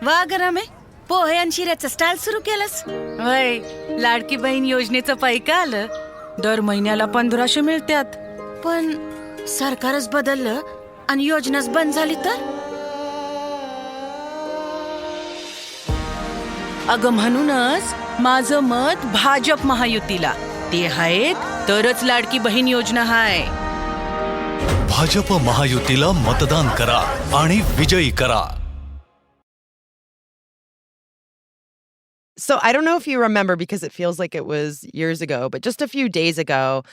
वा गरमे पोहे आणि शिऱ्याचं स्टाईल सुरू केलंस वय. लाडकी बहीण योजनेचं पैका आलं. दर महिन्याला 1500 मिळतात. पण सरकारच बदललं आणि योजनाच बंद झाली तर? अगं म्हणूनच माझं मत भाजप महायुतीला. ते आहेत तरच लाडकी बहीण योजना हाय. भाजप महायुतीला मतदान करा आणि विजयी करा. So I don't know if you remember, because it feels like it was years ago, but just a few days ago,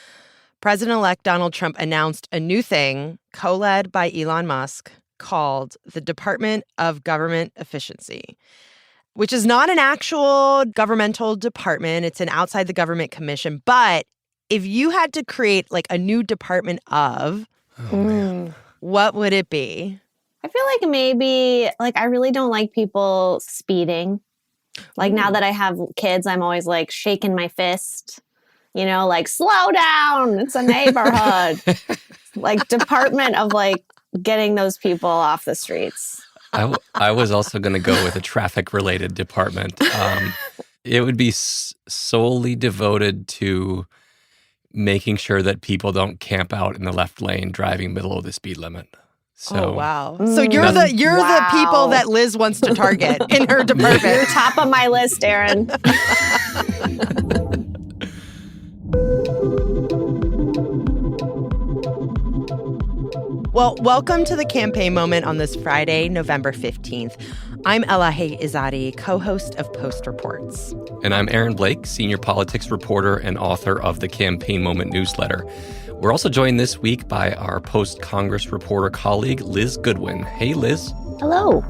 President-elect Donald Trump announced a new thing co-led by Elon Musk called the Department of Government Efficiency, which is not an actual governmental department. It's an outside the government commission. But if you had to create like a new department of, what would it be? I feel like maybe, like, I really don't like people speeding. Like, now that I have kids, I'm always like shaking my fist, like, slow down. It's a neighborhood. Like, department of like getting those people off the streets. I was also going to go with a traffic-related department. It would be solely devoted to making sure that people don't camp out in the left lane driving middle of the speed limit. So, oh, wow. So you're the people that Liz wants to target in her department. You're top of my list, Aaron. Well, welcome to the campaign moment on this Friday, November 15th. I'm Elahe Izadi, co-host of Post Reports. And I'm Aaron Blake, senior politics reporter and author of the Campaign Moment newsletter. We're also joined this week by our post-Congress reporter colleague, Liz Goodwin. Hey, Liz. Hello.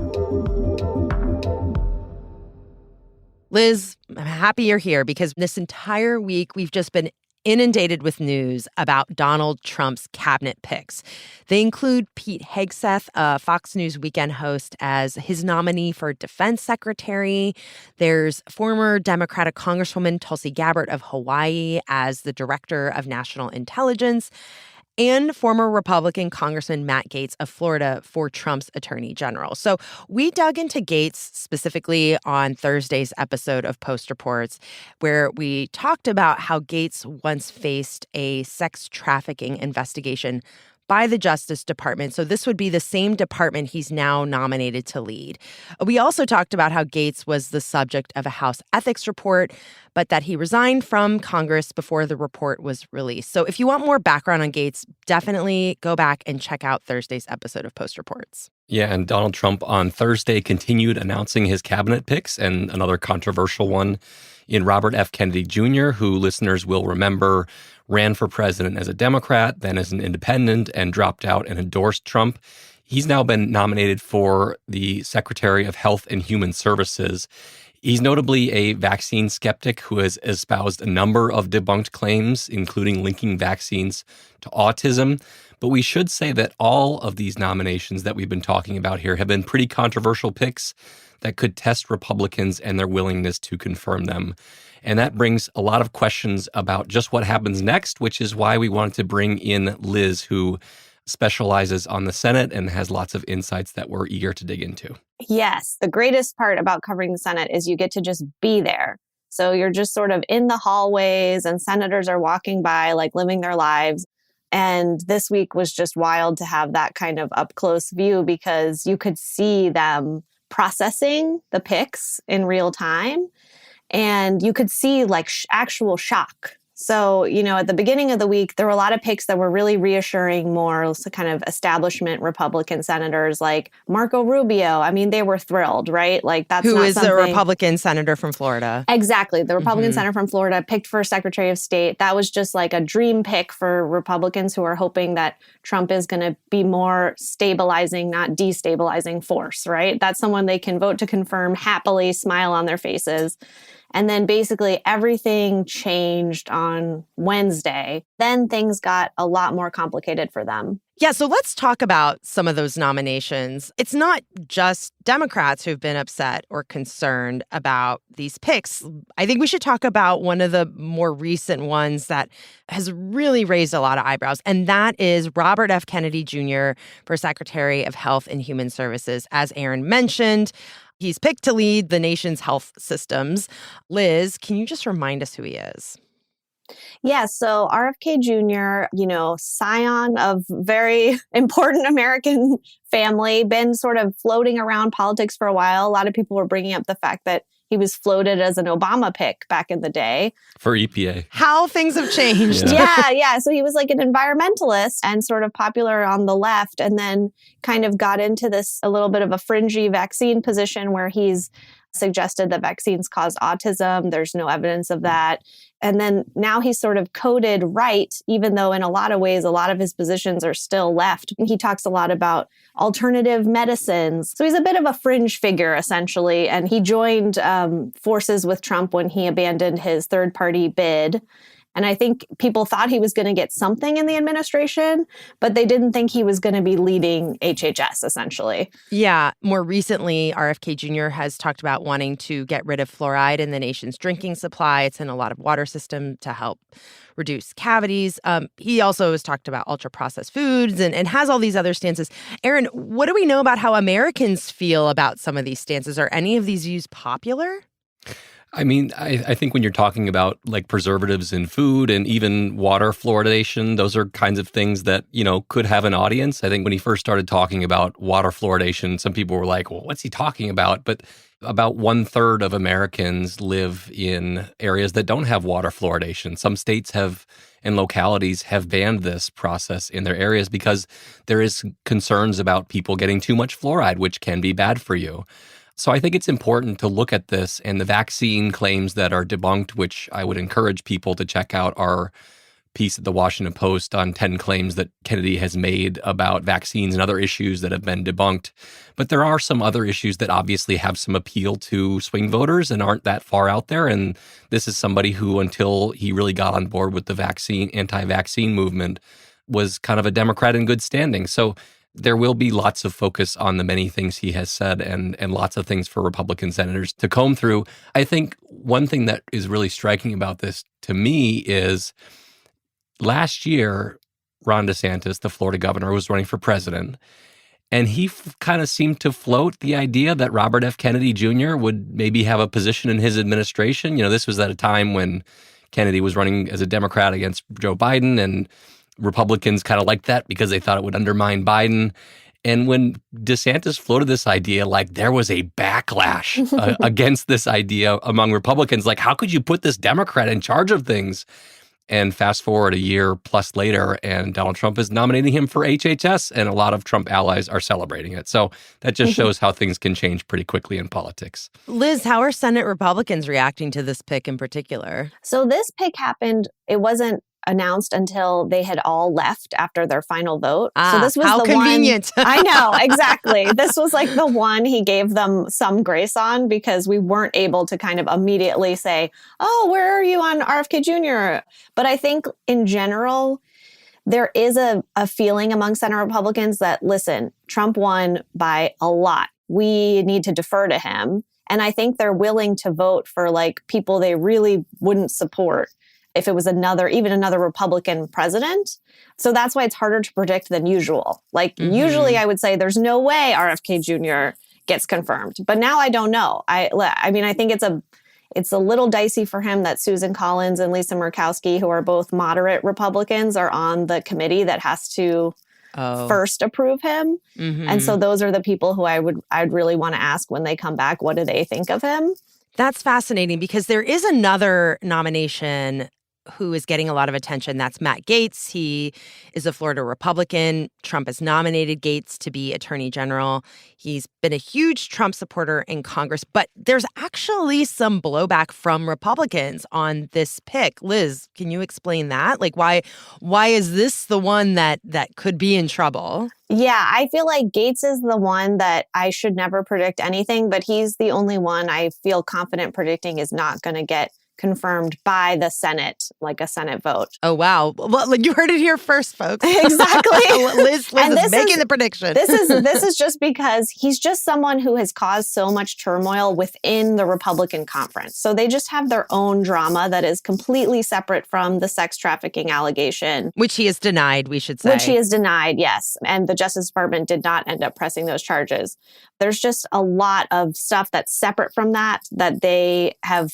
Liz, I'm happy you're here because this entire week we've just been inundated with news about Donald Trump's cabinet picks. They include Pete Hegseth, a Fox News weekend host, as his nominee for defense secretary. There's former Democratic Congresswoman Tulsi Gabbard of Hawaii as the director of national intelligence, and former Republican Congressman Matt Gaetz of Florida for Trump's attorney general. So we dug into Gaetz specifically on Thursday's episode of Post Reports, where we talked about how Gaetz once faced a sex trafficking investigation by the Justice Department. So this would be the same department he's now nominated to lead. We also talked about how Gaetz was the subject of a House ethics report, but that he resigned from Congress before the report was released. So if you want more background on Gaetz, definitely go back and check out Thursday's episode of Post Reports. Yeah, and Donald Trump on Thursday continued announcing his cabinet picks, and another controversial one in Robert F. Kennedy Jr., who listeners will remember ran for president as a Democrat, then as an independent, and dropped out and endorsed Trump. He's now been nominated for the Secretary of Health and Human Services. He's notably a vaccine skeptic who has espoused a number of debunked claims, including linking vaccines to autism. But we should say that all of these nominations that we've been talking about here have been pretty controversial picks that could test Republicans and their willingness to confirm them. And that brings a lot of questions about just what happens next, which is why we wanted to bring in Liz, who specializes on the Senate and has lots of insights that we're eager to dig into. Yes. The greatest part about covering the Senate is you get to just be there. So you're just sort of in the hallways and senators are walking by, like living their lives. And this week was just wild to have that kind of up close view because you could see them processing the picks in real time. And you could see like actual shock. So, at the beginning of the week, there were a lot of picks that were really reassuring, more kind of establishment Republican senators like Marco Rubio. I mean, they were thrilled, right? Like that's who is a Republican senator from Florida. Exactly. The Republican senator from Florida picked for Secretary of State. That was just like a dream pick for Republicans who are hoping that Trump is going to be more stabilizing, not destabilizing force, right? That's someone they can vote to confirm happily, smile on their faces. And then basically everything changed on Wednesday. Then things got a lot more complicated for them. Yeah, so let's talk about some of those nominations. It's not just Democrats who've been upset or concerned about these picks. I think we should talk about one of the more recent ones that has really raised a lot of eyebrows, and that is Robert F. Kennedy Jr. for Secretary of Health and Human Services. As Aaron mentioned, He's picked to lead the nation's health systems. Liz, can you just remind us who he is? Yeah, so RFK Jr., scion of very important American family, been sort of floating around politics for a while. A lot of people were bringing up the fact that he was floated as an Obama pick back in the day. For EPA. How things have changed. Yeah. So he was like an environmentalist and sort of popular on the left, and then kind of got into this a little bit of a fringy vaccine position where he's suggested that vaccines cause autism. There's no evidence of that. And then now he's sort of coded right, even though in a lot of ways, a lot of his positions are still left. He talks a lot about alternative medicines. So he's a bit of a fringe figure, essentially. And he joined forces with Trump when he abandoned his third-party bid. And I think people thought he was going to get something in the administration, but they didn't think he was going to be leading HHS, essentially. Yeah. More recently, RFK Jr. has talked about wanting to get rid of fluoride in the nation's drinking supply. It's in a lot of water systems to help reduce cavities. He also has talked about ultra-processed foods and has all these other stances. Aaron, what do we know about how Americans feel about some of these stances? Are any of these views popular? I mean, I think when you're talking about like preservatives in food and even water fluoridation, those are kinds of things that, could have an audience. I think when he first started talking about water fluoridation, some people were like, well, what's he talking about? But about 1/3 of Americans live in areas that don't have water fluoridation. Some states and localities have banned this process in their areas because there is concerns about people getting too much fluoride, which can be bad for you. So I think it's important to look at this and the vaccine claims that are debunked, which I would encourage people to check out our piece at the Washington Post on 10 claims that Kennedy has made about vaccines and other issues that have been debunked. But there are some other issues that obviously have some appeal to swing voters and aren't that far out there. And this is somebody who, until he really got on board with the anti-vaccine movement, was kind of a Democrat in good standing. So there will be lots of focus on the many things he has said and lots of things for Republican senators to comb through. I think one thing that is really striking about this to me is last year, Ron DeSantis, the Florida governor, was running for president. And he kind of seemed to float the idea that Robert F. Kennedy Jr. would maybe have a position in his administration. This was at a time when Kennedy was running as a Democrat against Joe Biden, and Republicans kind of liked that because they thought it would undermine Biden. And when DeSantis floated this idea, like there was a backlash against this idea among Republicans. Like, how could you put this Democrat in charge of things? And fast forward a year plus later, and Donald Trump is nominating him for HHS, and a lot of Trump allies are celebrating it. So that just shows how things can change pretty quickly in politics. Liz, how are Senate Republicans reacting to this pick in particular? So this pick happened, it wasn't announced until they had all left after their final vote. So this was how the convenient. one. I know, exactly. This was like the one he gave them some grace on because we weren't able to kind of immediately say, oh, where are you on RFK Jr.? But I think in general, there is a feeling among Senate Republicans that, listen, Trump won by a lot. We need to defer to him. And I think they're willing to vote for like people they really wouldn't support if it was even another Republican president. So that's why it's harder to predict than usual. Like usually I would say there's no way RFK Jr. gets confirmed. But now I don't know. I mean, I think it's a little dicey for him that Susan Collins and Lisa Murkowski, who are both moderate Republicans, are on the committee that has to first approve him. And so those are the people who I'd really want to ask when they come back, what do they think of him? That's fascinating because there is another nomination who is getting a lot of attention. That's Matt Gaetz. He is a Florida Republican. Trump has nominated Gaetz to be Attorney General. He's been a huge Trump supporter in Congress, but there's actually some blowback from Republicans on this pick. Liz, can you explain that? Like, why is this the one that could be in trouble? Yeah, I feel like Gaetz is the one that I should never predict anything, but he's the only one I feel confident predicting is not going to get confirmed by the Senate, like a Senate vote. Oh, wow. Well, you heard it here first, folks. Exactly. Liz is making the prediction. This is just because he's just someone who has caused so much turmoil within the Republican conference. So they just have their own drama that is completely separate from the sex trafficking allegation. Which he has denied, we should say. Which he has denied, yes. And the Justice Department did not end up pressing those charges. There's just a lot of stuff that's separate from that they have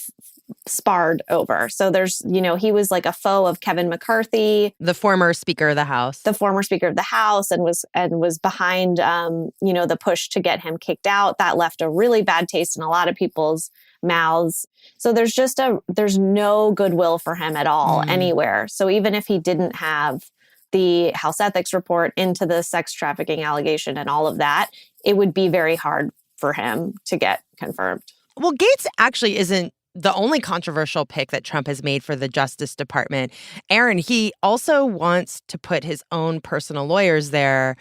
sparred over. So there's, he was like a foe of Kevin McCarthy, the former Speaker of the House, and was behind, the push to get him kicked out. That left a really bad taste in a lot of people's mouths. So there's no goodwill for him at all anywhere. So even if he didn't have the House Ethics report into the sex trafficking allegation and all of that, it would be very hard for him to get confirmed. Well, Gaetz actually isn't the only controversial pick that Trump has made for the Justice Department. Aaron, he also wants to put his own personal lawyers there.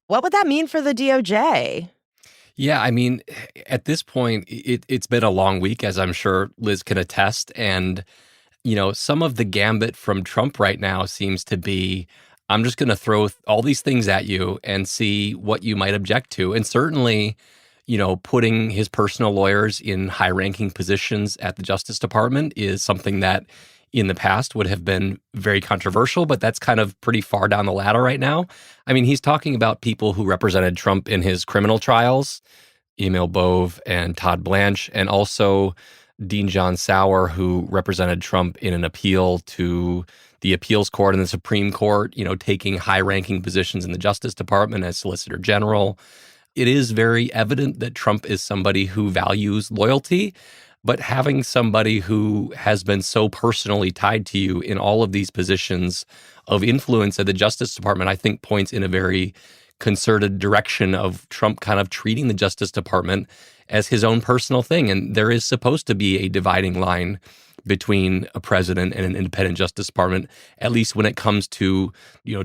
What would that mean for the DOJ? Yeah, I mean, at this point, it's been a long week, as I'm sure Liz can attest. And, some of the gambit from Trump right now seems to be, I'm just going to throw all these things at you and see what you might object to. And certainly, putting his personal lawyers in high-ranking positions at the Justice Department is something that in the past would have been very controversial, but that's kind of pretty far down the ladder right now. I mean, he's talking about people who represented Trump in his criminal trials, Emil Bove and Todd Blanche, and also Dean John Sauer, who represented Trump in an appeal to the appeals court and the Supreme Court, taking high-ranking positions in the Justice Department as Solicitor General. It is very evident that Trump is somebody who values loyalty, but having somebody who has been so personally tied to you in all of these positions of influence at the Justice Department, I think points in a very concerted direction of Trump kind of treating the Justice Department as his own personal thing. And there is supposed to be a dividing line between a president and an independent Justice Department, at least when it comes to,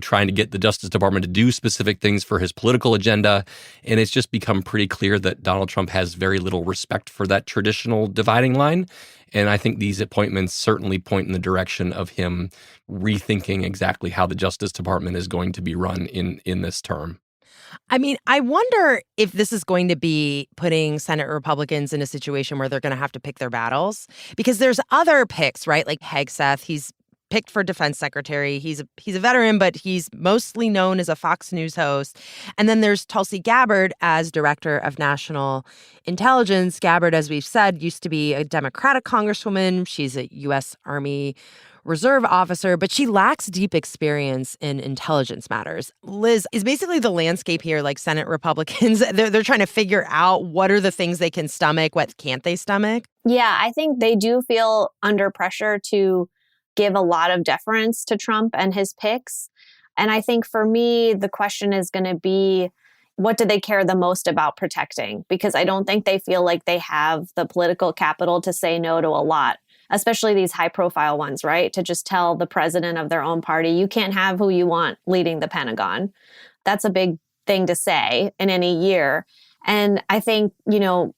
trying to get the Justice Department to do specific things for his political agenda. And it's just become pretty clear that Donald Trump has very little respect for that traditional dividing line. And I think these appointments certainly point in the direction of him rethinking exactly how the Justice Department is going to be run in this term. I mean, I wonder if this is going to be putting Senate Republicans in a situation where they're going to have to pick their battles, because there's other picks, right? Like Hegseth, he's picked for defense secretary. He's a veteran, but he's mostly known as a Fox News host. And then there's Tulsi Gabbard as director of national intelligence. Gabbard, as we've said, used to be a Democratic congresswoman. She's a U.S. Army Reserve officer, but she lacks deep experience in intelligence matters. Liz, is basically the landscape here like Senate Republicans? They're trying to figure out what are the things they can stomach, what can't they stomach? Yeah, I think they do feel under pressure to give a lot of deference to Trump and his picks. And I think for me, the question is going to be, what do they care the most about protecting? Because I don't think they feel like they have the political capital to say no to a lot, especially these high profile ones, right? To just tell the president of their own party, you can't have who you want leading the Pentagon. That's a big thing to say in any year. And I think,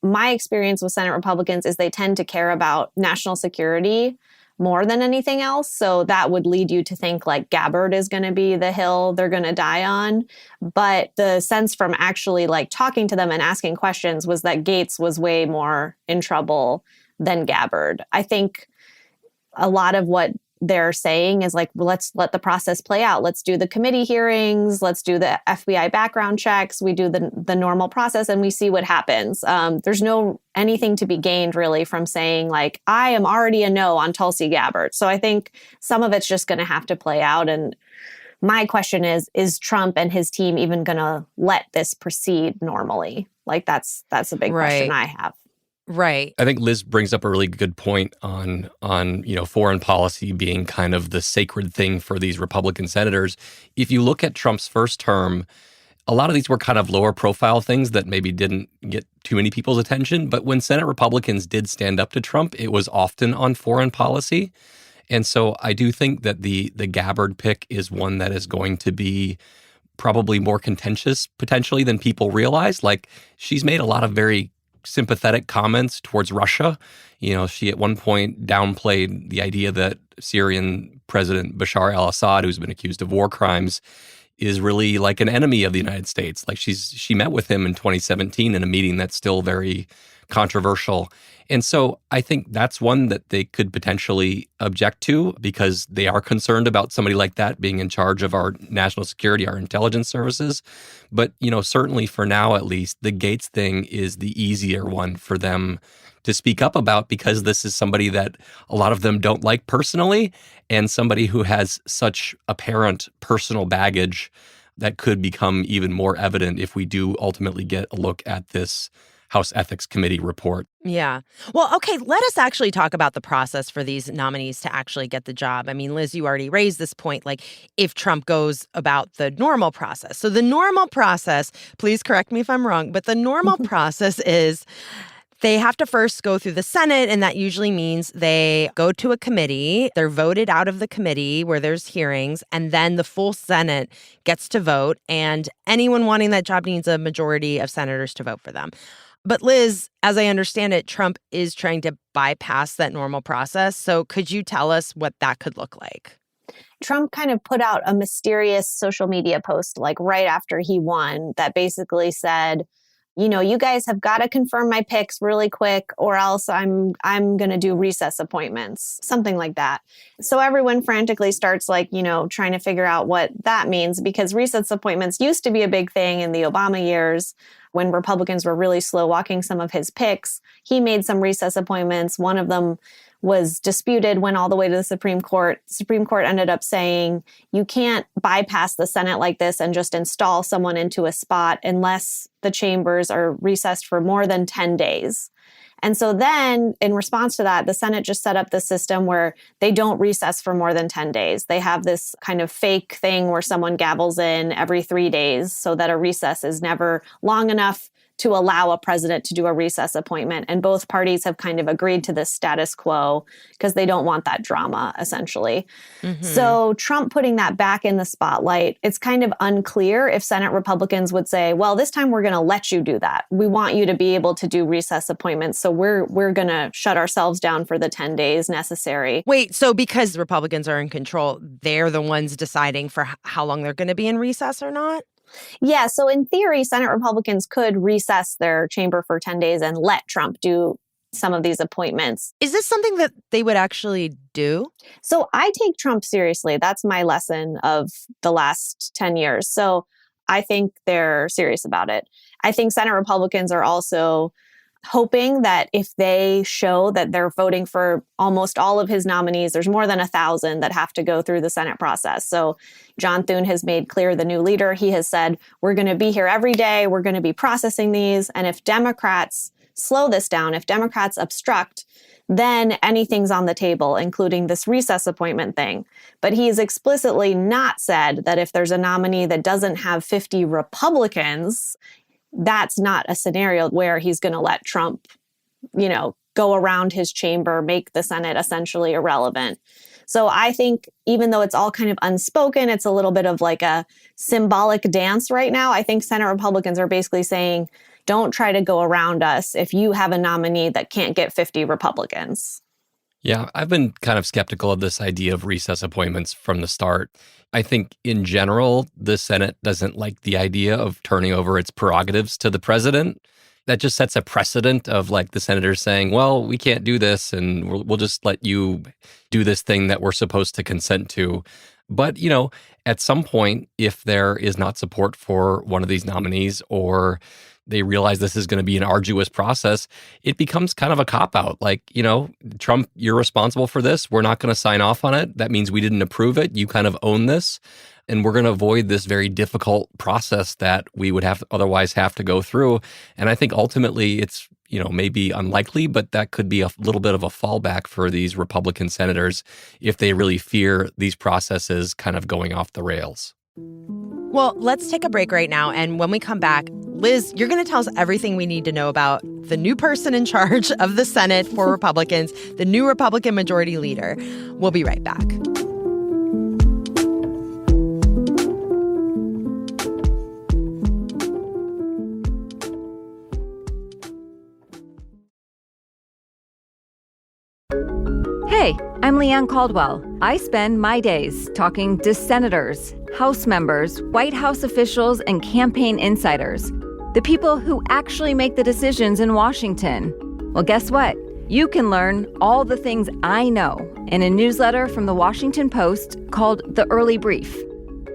my experience with Senate Republicans is they tend to care about national security more than anything else. So that would lead you to think like Gabbard is going to be the hill they're going to die on. But the sense from actually like talking to them and asking questions was that Gaetz was way more in trouble than Gabbard. I think a lot of what they're saying is like, well, let's let the process play out. Let's do the committee hearings. Let's do the FBI background checks. We do the normal process and we see what happens. There's no anything to be gained really from saying like, I am already a no on Tulsi Gabbard. So I think some of it's just going to have to play out. And my question is Trump and his team even going to let this proceed normally? Like that's a big question I have. Right. I think Liz brings up a really good point on foreign policy being kind of the sacred thing for these Republican senators. If you look at Trump's first term, a lot of these were kind of lower profile things that maybe didn't get too many people's attention. But when Senate Republicans did stand up to Trump, it was often on foreign policy. And so I do think that the Gabbard pick is one that is going to be probably more contentious potentially than people realize. Like she's made a lot of very sympathetic comments towards Russia. She at one point downplayed the idea that Syrian President Bashar al-Assad, who's been accused of war crimes, is really like an enemy of the United States. Like she met with him in 2017 in a meeting that's still very controversial. And so I think that's one that they could potentially object to because they are concerned about somebody like that being in charge of our national security, our intelligence services. But, certainly for now, at least, the Gaetz thing is the easier one for them to speak up about because this is somebody that a lot of them don't like personally and somebody who has such apparent personal baggage that could become even more evident if we do ultimately get a look at this House Ethics Committee report. Yeah. Well, okay, let us actually talk about the process for these nominees to actually get the job. I mean, Liz, you already raised this point, like if Trump goes about the normal process. So the normal process, please correct me if I'm wrong, but the normal process is they have to first go through the Senate, and that usually means they go to a committee. They're voted out of the committee where there's hearings, and then the full Senate gets to vote, and anyone wanting that job needs a majority of senators to vote for them. But Liz, as I understand it, Trump is trying to bypass that normal process. So could you tell us what that could look like? Trump kind of put out a mysterious social media post like right after he won that basically said, you guys have got to confirm my picks really quick or else I'm going to do recess appointments, something like that. So everyone frantically starts trying to figure out what that means because recess appointments used to be a big thing in the Obama years when Republicans were really slow walking some of his picks. He made some recess appointments. One of them was disputed, went all the way to the Supreme Court. Supreme Court ended up saying you can't bypass the Senate like this and just install someone into a spot unless the chambers are recessed for more than 10 days. And so then in response to that, the Senate just set up the system where they don't recess for more than 10 days. They have this kind of fake thing where someone gavels in every 3 days so that a recess is never long enough to allow a president to do a recess appointment. And both parties have kind of agreed to this status quo because they don't want that drama, essentially. Mm-hmm. So Trump putting that back in the spotlight, it's kind of unclear if Senate Republicans would say, well, this time we're going to let you do that. We want you to be able to do recess appointments. So we're going to shut ourselves down for the 10 days necessary. Wait, so because Republicans are in control, they're the ones deciding for how long they're going to be in recess or not? Yeah, so in theory, Senate Republicans could recess their chamber for 10 days and let Trump do some of these appointments. Is this something that they would actually do? So I take Trump seriously. That's my lesson of the last 10 years. So I think they're serious about it. I think Senate Republicans are also hoping that if they show that they're voting for almost all of his nominees, there's more than 1,000 that have to go through the Senate process. So John Thune has made clear, the new leader, he has said, we're going to be here every day. We're going to be processing these. And if Democrats slow this down, if Democrats obstruct, then anything's on the table, including this recess appointment thing. But he has explicitly not said that if there's a nominee that doesn't have 50 Republicans, that's not a scenario where he's going to let Trump, go around his chamber, make the Senate essentially irrelevant. So I think even though it's all kind of unspoken, it's a little bit of like a symbolic dance right now. I think Senate Republicans are basically saying, don't try to go around us if you have a nominee that can't get 50 Republicans. Yeah, I've been kind of skeptical of this idea of recess appointments from the start. I think in general, the Senate doesn't like the idea of turning over its prerogatives to the president. That just sets a precedent of like the senators saying, well, we can't do this and we'll just let you do this thing that we're supposed to consent to. But, at some point, if there is not support for one of these nominees or they realize this is going to be an arduous process, it becomes kind of a cop-out. Like, Trump, you're responsible for this. We're not going to sign off on it. That means we didn't approve it. You kind of own this. And we're going to avoid this very difficult process that we would otherwise have to go through. And I think ultimately it's, maybe unlikely, but that could be a little bit of a fallback for these Republican senators if they really fear these processes kind of going off the rails. Well, let's take a break right now. And when we come back, Liz, you're going to tell us everything we need to know about the new person in charge of the Senate for Republicans, the new Republican majority leader. We'll be right back. Hi, I'm Leanne Caldwell. I spend my days talking to senators, House members, White House officials, and campaign insiders, the people who actually make the decisions in Washington. Well, guess what? You can learn all the things I know in a newsletter from the Washington Post called The Early Brief.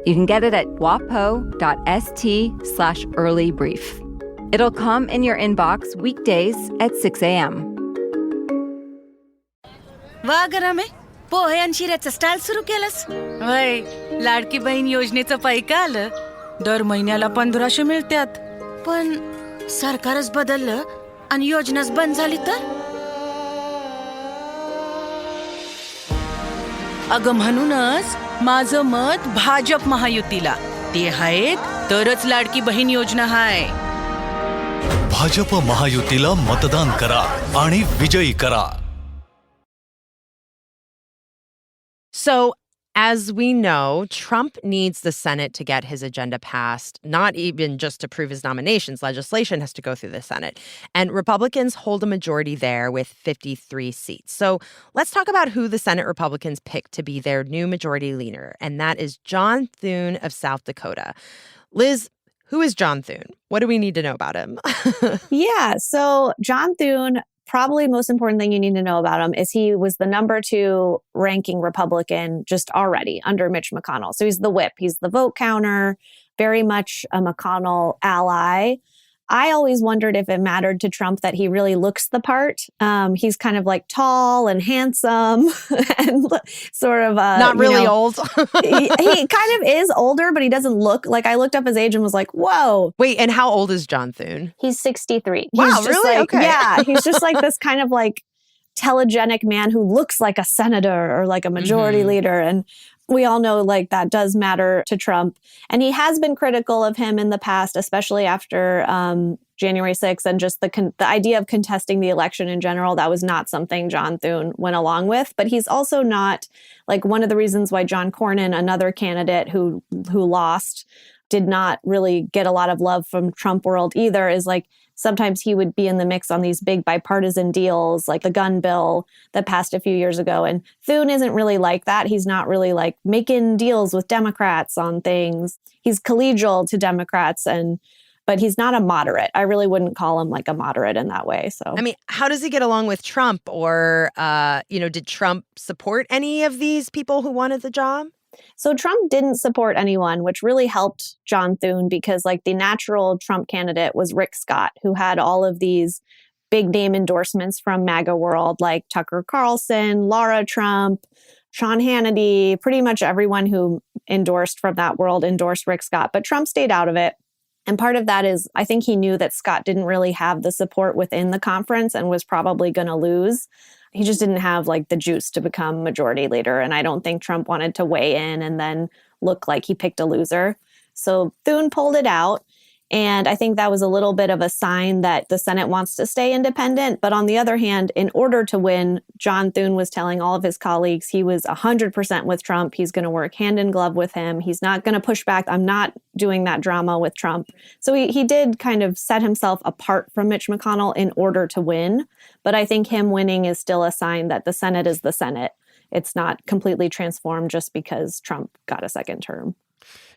You can get it at wapo.st/earlybrief. It'll come in your inbox weekdays at 6 a.m. वा गरमे पोहे आणि शिऱ्याचं style सुरू केलंस वय लाडकी बहीण योजनेचं पैका आलं दर महिन्याला 1500 मिळतात पण सरकारच बदललं आणि योजनाच बंद झाली तर अगं म्हणूनच माझं मत भाजप महायुतीला ते आहेत तरच लाडकी बहीण योजना हाय भाजप महायुतीला मतदान करा आणि विजयी करा. So, as we know, Trump needs the Senate to get his agenda passed, not even just to prove his nominations. Legislation has to go through the Senate. And Republicans hold a majority there with 53 seats. So let's talk about who the Senate Republicans picked to be their new majority leader, and that is John Thune of South Dakota. Liz, who is John Thune? What do we need to know about him? Yeah, so John Thune, probably most important thing you need to know about him is he was the number 2 ranking Republican just already under Mitch McConnell. So he's the whip. He's the vote counter, very much a McConnell ally. I always wondered if it mattered to Trump that he really looks the part. He's kind of like tall and handsome and sort of not really old. he kind of is older, but he doesn't look like, I looked up his age and was like, whoa. Wait, and how old is John Thune? He's 63. Wow, He's just really? like, Okay. Yeah, he's just like this kind of like telegenic man who looks like a senator or like a majority leader. And we all know like that does matter to Trump. And he has been critical of him in the past, especially after January 6th and just the idea of contesting the election in general. That was not something John Thune went along with. But he's also not like one of the reasons why John Cornyn, another candidate who lost, did not really get a lot of love from Trump world either, is like sometimes he would be in the mix on these big bipartisan deals, like the gun bill that passed a few years ago. And Thune isn't really like that. He's not really like making deals with Democrats on things. He's collegial to Democrats, but he's not a moderate. I really wouldn't call him like a moderate in that way. So, I mean, how does he get along with Trump? Or, did Trump support any of these people who wanted the job? So Trump didn't support anyone, which really helped John Thune because like the natural Trump candidate was Rick Scott, who had all of these big name endorsements from MAGA world, like Tucker Carlson, Laura Trump, Sean Hannity, pretty much everyone who endorsed from that world endorsed Rick Scott. But Trump stayed out of it. And part of that is I think he knew that Scott didn't really have the support within the conference and was probably going to lose. He just didn't have like the juice to become majority leader. And I don't think Trump wanted to weigh in and then look like he picked a loser. So Thune pulled it out. And I think that was a little bit of a sign that the Senate wants to stay independent. But on the other hand, in order to win, John Thune was telling all of his colleagues he was 100% with Trump. He's going to work hand in glove with him. He's not going to push back. I'm not doing that drama with Trump. So he did kind of set himself apart from Mitch McConnell in order to win. But I think him winning is still a sign that the Senate is the Senate. It's not completely transformed just because Trump got a second term.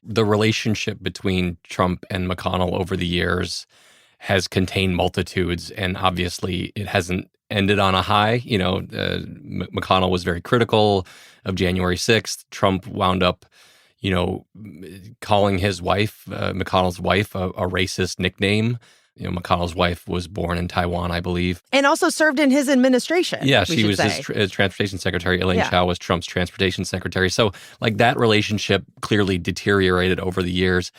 The relationship between Trump and McConnell over the years has contained multitudes, and obviously it hasn't ended on a high. McConnell was very critical of January 6th. Trump wound up, calling his wife, McConnell's wife, a racist nickname. McConnell's wife was born in Taiwan, I believe. And also served in his administration. Yeah, she was his transportation secretary. Elaine Chao was Trump's transportation secretary. So like that relationship clearly deteriorated over the years.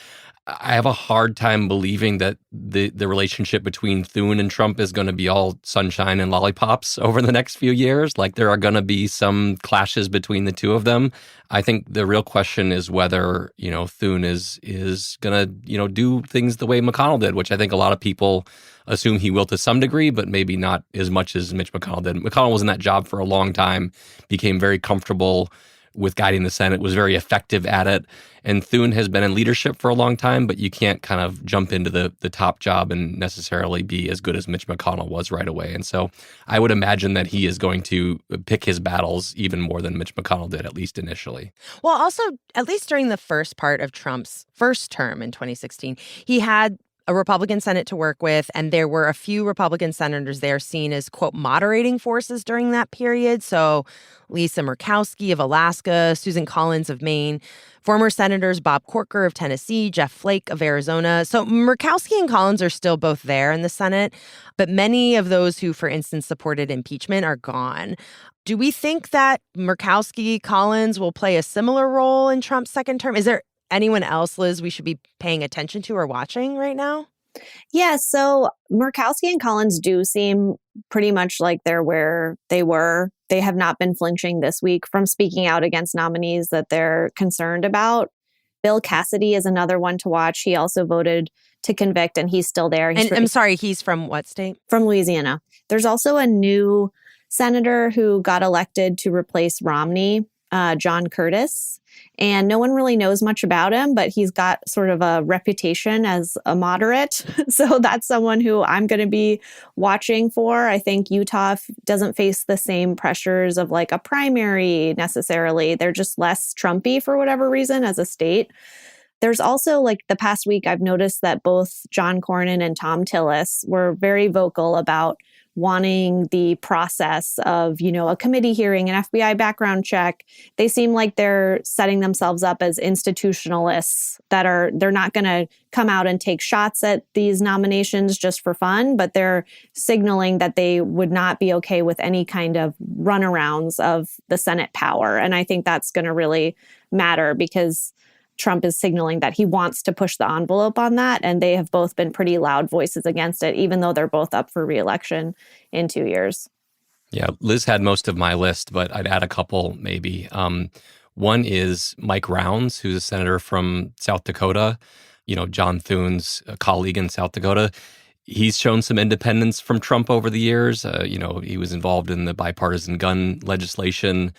I have a hard time believing that the relationship between Thune and Trump is going to be all sunshine and lollipops over the next few years. Like there are going to be some clashes between the two of them. I think the real question is whether, Thune is going to, do things the way McConnell did, which I think a lot of people assume he will to some degree, but maybe not as much as Mitch McConnell did. McConnell was in that job for a long time, became very comfortable with guiding the Senate, was very effective at it. And Thune has been in leadership for a long time, but you can't kind of jump into the top job and necessarily be as good as Mitch McConnell was right away. And so I would imagine that he is going to pick his battles even more than Mitch McConnell did, at least initially. Well, also, at least during the first part of Trump's first term in 2016, he had a Republican Senate to work with, and there were a few Republican senators there seen as, quote, moderating forces during that period. So Lisa Murkowski of Alaska, Susan Collins of Maine, former Senators Bob Corker of Tennessee, Jeff Flake of Arizona. So Murkowski and Collins are still both there in the Senate, but many of those who, for instance, supported impeachment are gone. Do we think that Murkowski, Collins will play a similar role in Trump's second term? Is there anyone else, Liz, we should be paying attention to or watching right now? Yeah, so Murkowski and Collins do seem pretty much like they're where they were. They have not been flinching this week from speaking out against nominees that they're concerned about. Bill Cassidy is another one to watch. He also voted to convict, and he's still there. I'm sorry, he's from what state? From Louisiana. There's also a new senator who got elected to replace Romney, John Curtis. And no one really knows much about him, but he's got sort of a reputation as a moderate. So that's someone who I'm going to be watching for. I think Utah doesn't face the same pressures of like a primary necessarily. They're just less Trumpy for whatever reason as a state. There's also, like, the past week, I've noticed that both John Cornyn and Tom Tillis were very vocal about wanting the process of, you know, a committee hearing, an FBI background check. They seem like they're setting themselves up as institutionalists they're not going to come out and take shots at these nominations just for fun, but they're signaling that they would not be okay with any kind of runarounds of the Senate power. And I think that's going to really matter because Trump is signaling that he wants to push the envelope on that. And they have both been pretty loud voices against it, even though they're both up for re-election in 2 years. Yeah, Liz had most of my list, but I'd add a couple maybe. One is Mike Rounds, who's a senator from South Dakota, you know, John Thune's colleague in South Dakota. He's shown some independence from Trump over the years. You know, he was involved in the bipartisan gun legislation.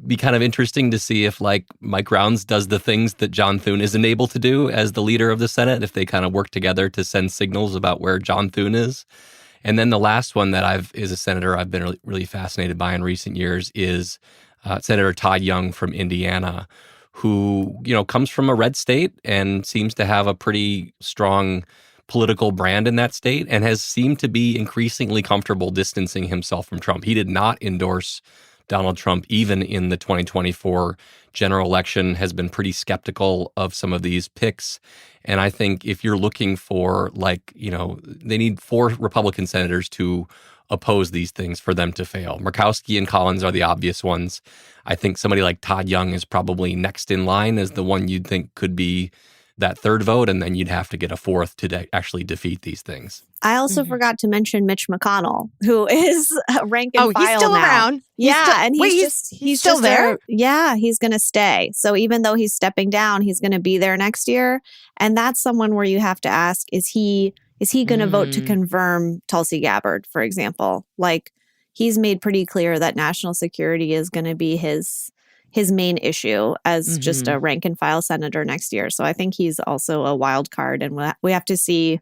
Be kind of interesting to see if, like, Mike Rounds does the things that John Thune isn't able to do as the leader of the Senate, if they kind of work together to send signals about where John Thune is. And then the last one that is a senator I've been really fascinated by in recent years is Senator Todd Young from Indiana, who, you know, comes from a red state and seems to have a pretty strong political brand in that state and has seemed to be increasingly comfortable distancing himself from Trump. He did not endorse Donald Trump, even in the 2024 general election, has been pretty skeptical of some of these picks. And I think if you're looking for, like, you know, they need 4 Republican senators to oppose these things for them to fail. Murkowski and Collins are the obvious ones. I think somebody like Todd Young is probably next in line as the one you'd think could be that third vote, and then you'd have to get a fourth to actually defeat these things. I also forgot to mention Mitch McConnell, who is rank and file now. He's still around. He's still there? Yeah, he's going to stay. So even though he's stepping down, he's going to be there next year. And that's someone where you have to ask, is he going to vote to confirm Tulsi Gabbard, for example? Like, he's made pretty clear that national security is going to be his main issue as just a rank and file senator next year. So I think he's also a wild card, and we have to see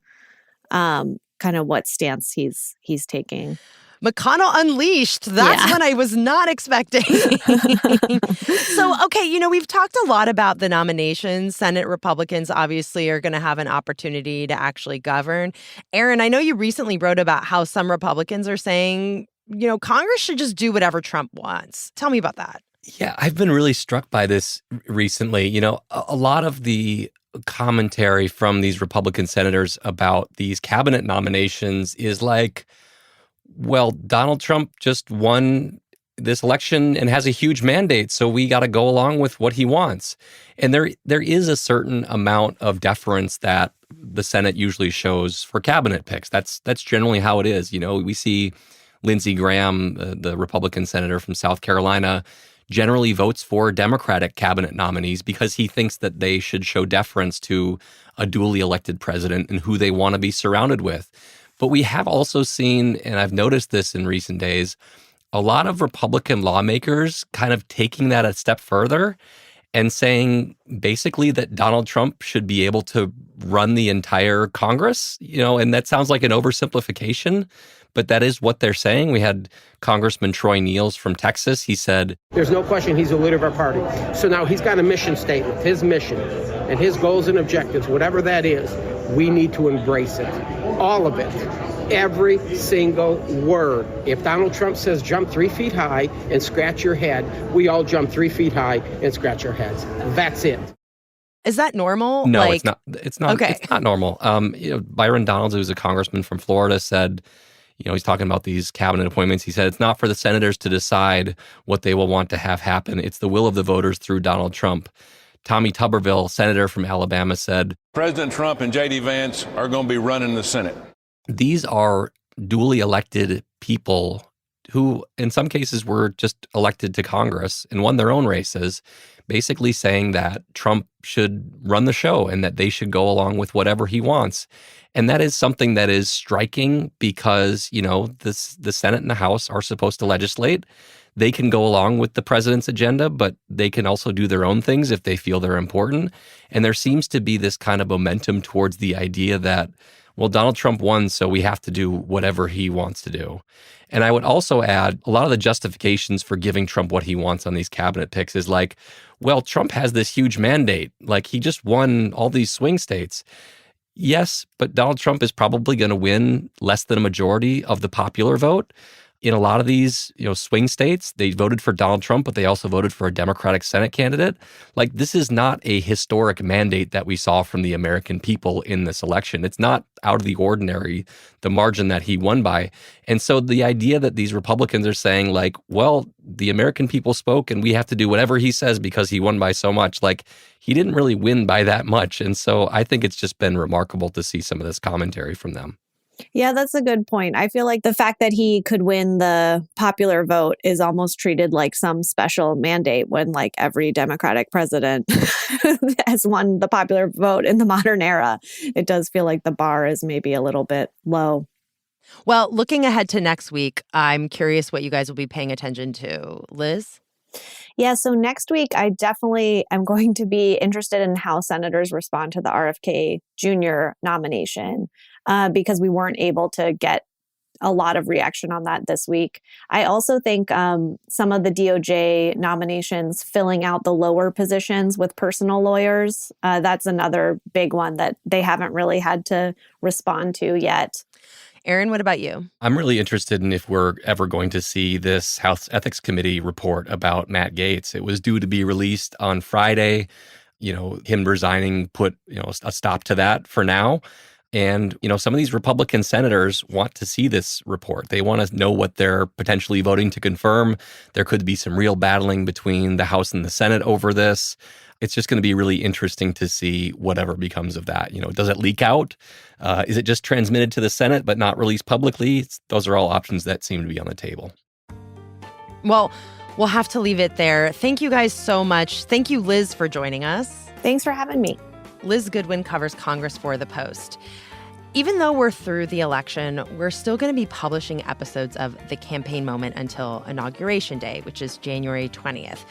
kind of what stance he's taking. McConnell unleashed. That's what I was not expecting. So, okay, you know, we've talked a lot about the nominations. Senate Republicans obviously are going to have an opportunity to actually govern. Aaron, I know you recently wrote about how some Republicans are saying, you know, Congress should just do whatever Trump wants. Tell me about that. Yeah, I've been really struck by this recently. You know, a lot of the commentary from these Republican senators about these cabinet nominations is like, well, Donald Trump just won this election and has a huge mandate, so we got to go along with what he wants. And there is a certain amount of deference that the Senate usually shows for cabinet picks. That's generally how it is. You know, we see Lindsey Graham, the Republican senator from South Carolina, generally votes for Democratic cabinet nominees because he thinks that they should show deference to a duly elected president and who they want to be surrounded with. But we have also seen, and I've noticed this in recent days, a lot of Republican lawmakers kind of taking that a step further and saying basically that Donald Trump should be able to run the entire Congress, and that sounds like an oversimplification, but that is what they're saying. We had Congressman Troy Niels from Texas. He said, "There's no question he's the leader of our party. So now he's got a mission statement, his mission and his goals and objectives, whatever that is, we need to embrace it. All of it. Every single word. If Donald Trump says jump 3 feet high and scratch your head, we all jump 3 feet high and scratch our heads. That's it." Is that normal? No, it's not. It's not. Okay. It's not normal. Byron Donalds, who's a congressman from Florida, said, he's talking about these cabinet appointments. He said, it's not for the senators to decide what they will want to have happen. It's the will of the voters through Donald Trump. Tommy Tuberville, senator from Alabama, said, President Trump and J.D. Vance are going to be running the Senate. These are duly elected people who, in some cases, were just elected to Congress and won their own races, basically saying that Trump should run the show and that they should go along with whatever he wants. And that is something that is striking because, the Senate and the House are supposed to legislate. They can go along with the president's agenda, but they can also do their own things if they feel they're important. And there seems to be this kind of momentum towards the idea that, well, Donald Trump won, so we have to do whatever he wants to do. And I would also add, a lot of the justifications for giving Trump what he wants on these cabinet picks is like, well, Trump has this huge mandate. Like, he just won all these swing states. Yes, but Donald Trump is probably going to win less than a majority of the popular vote. In a lot of these, swing states, they voted for Donald Trump, but they also voted for a Democratic Senate candidate. Like, this is not a historic mandate that we saw from the American people in this election. It's not out of the ordinary, the margin that he won by. And so the idea that these Republicans are saying, like, well, the American people spoke and we have to do whatever he says because he won by so much, like, he didn't really win by that much. And so I think it's just been remarkable to see some of this commentary from them. Yeah, that's a good point. I feel like the fact that he could win the popular vote is almost treated like some special mandate when like every Democratic president has won the popular vote in the modern era. It does feel like the bar is maybe a little bit low. Well, looking ahead to next week, I'm curious what you guys will be paying attention to. Liz? Yeah, so next week, I definitely am going to be interested in how senators respond to the RFK Jr. nomination because we weren't able to get a lot of reaction on that this week. I also think some of the DOJ nominations filling out the lower positions with personal lawyers, that's another big one that they haven't really had to respond to yet. Aaron, what about you? I'm really interested in if we're ever going to see this House Ethics Committee report about Matt Gaetz. It was due to be released on Friday. Him resigning put, a stop to that for now. And, some of these Republican senators want to see this report. They want to know what they're potentially voting to confirm. There could be some real battling between the House and the Senate over this. It's just going to be really interesting to see whatever becomes of that. Does it leak out? Is it just transmitted to the Senate but not released publicly? Those are all options that seem to be on the table. Well, we'll have to leave it there. Thank you guys so much. Thank you, Liz, for joining us. Thanks for having me. Liz Goodwin covers Congress for The Post. Even though we're through the election, we're still going to be publishing episodes of The Campaign Moment until Inauguration Day, which is January 20th.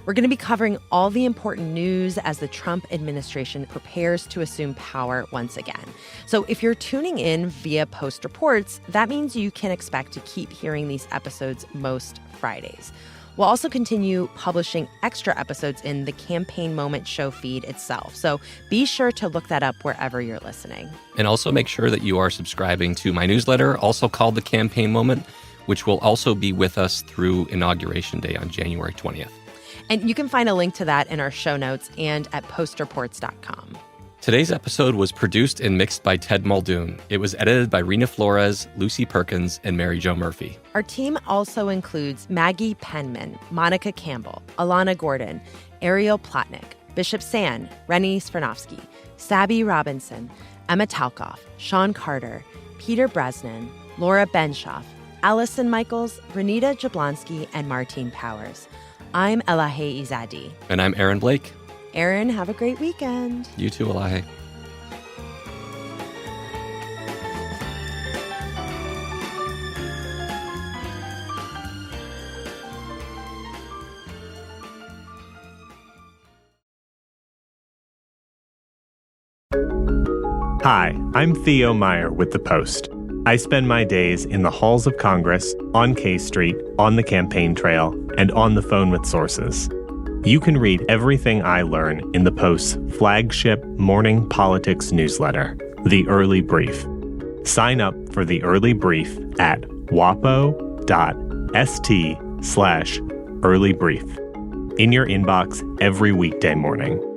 We're going to be covering all the important news as the Trump administration prepares to assume power once again. So if you're tuning in via Post Reports, that means you can expect to keep hearing these episodes most Fridays. We'll also continue publishing extra episodes in the Campaign Moment show feed itself. So be sure to look that up wherever you're listening. And also make sure that you are subscribing to my newsletter, also called The Campaign Moment, which will also be with us through Inauguration Day on January 20th. And you can find a link to that in our show notes and at postreports.com. Today's episode was produced and mixed by Ted Muldoon. It was edited by Rena Flores, Lucy Perkins, and Mary Jo Murphy. Our team also includes Maggie Penman, Monica Campbell, Alana Gordon, Ariel Plotnick, Bishop Sand, Rennie Svirnovsky, Sabby Robinson, Emma Talkoff, Sean Carter, Peter Bresnan, Laura Benshoff, Allison Michaels, Renita Jablonski, and Martine Powers. I'm Elahe Izadi. And I'm Aaron Blake. Aaron, have a great weekend. You too, Elahe. Hi, I'm Theo Meyer with The Post. I spend my days in the halls of Congress, on K Street, on the campaign trail, and on the phone with sources. You can read everything I learn in The Post's flagship morning politics newsletter, The Early Brief. Sign up for The Early Brief at wapo.st/earlybrief in your inbox every weekday morning.